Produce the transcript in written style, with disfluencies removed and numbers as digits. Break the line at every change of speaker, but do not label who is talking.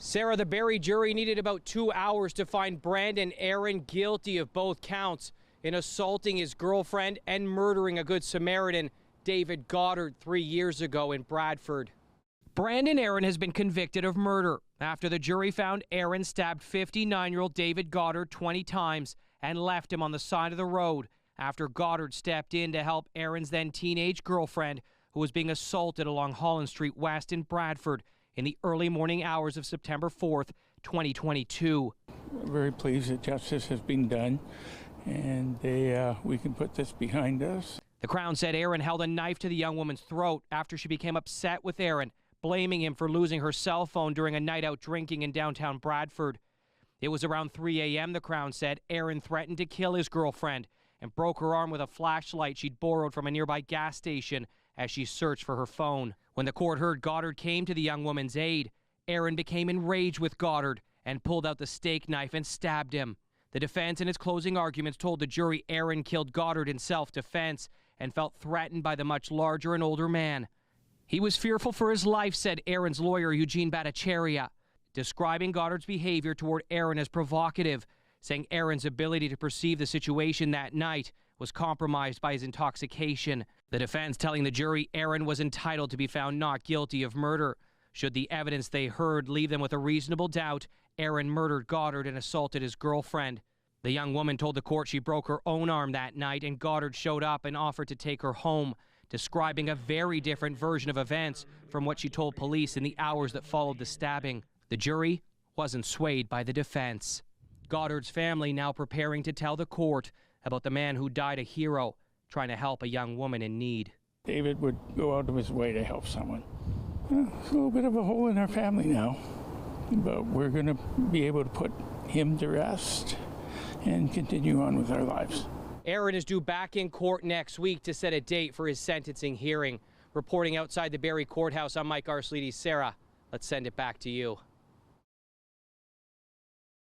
Sarah, the Barrie jury needed about 2 hours to find Brandon Aaron guilty of both counts in assaulting his girlfriend and murdering a Good Samaritan, David Goddard, 3 years ago in Bradford. Brandon Aaron has been convicted of murder after the jury found Aaron stabbed 59-year-old David Goddard 20 times and left him on the side of the road after Goddard stepped in to help Aaron's then teenage girlfriend, who was being assaulted along Holland Street West in Bradford in the early morning hours of September 4th, 2022.
We're very pleased that justice has been done and we can put this behind us.
The Crown said Aaron held a knife to the young woman's throat after she became upset with Aaron, blaming him for losing her cell phone during a night out drinking in downtown Bradford. It was around 3 a.m., the Crown said. Aaron threatened to kill his girlfriend and broke her arm with a flashlight she'd borrowed from a nearby gas station as she searched for her phone. When the court heard Goddard came to the young woman's aid, Aaron became enraged with Goddard and pulled out the steak knife and stabbed him. The defense in its closing arguments told the jury Aaron killed Goddard in self-defense and felt threatened by the much larger and older man. He was fearful for his life, said Aaron's lawyer, Eugene Bhattacharya, describing Goddard's behavior toward Aaron as provocative, saying Aaron's ability to perceive the situation that night was compromised by his intoxication. The defense telling the jury Aaron was entitled to be found not guilty of murder. Should the evidence they heard leave them with a reasonable doubt, Aaron murdered Goddard and assaulted his girlfriend. The young woman told the court she broke her own arm that night, and Goddard showed up and offered to take her home, describing a very different version of events from what she told police in the hours that followed the stabbing. The jury wasn't swayed by the defense. Goddard's family now preparing to tell the court about the man who died a hero, trying to help a young woman in need.
David would go out of his way to help someone. It's a little bit of a hole in our family now, but we're going to be able to put him to rest and continue on with our lives.
Aaron is due back in court next week to set a date for his sentencing hearing. Reporting outside the Barrie Courthouse, I'm Mike Arsleedy. Sarah, let's send it back to you.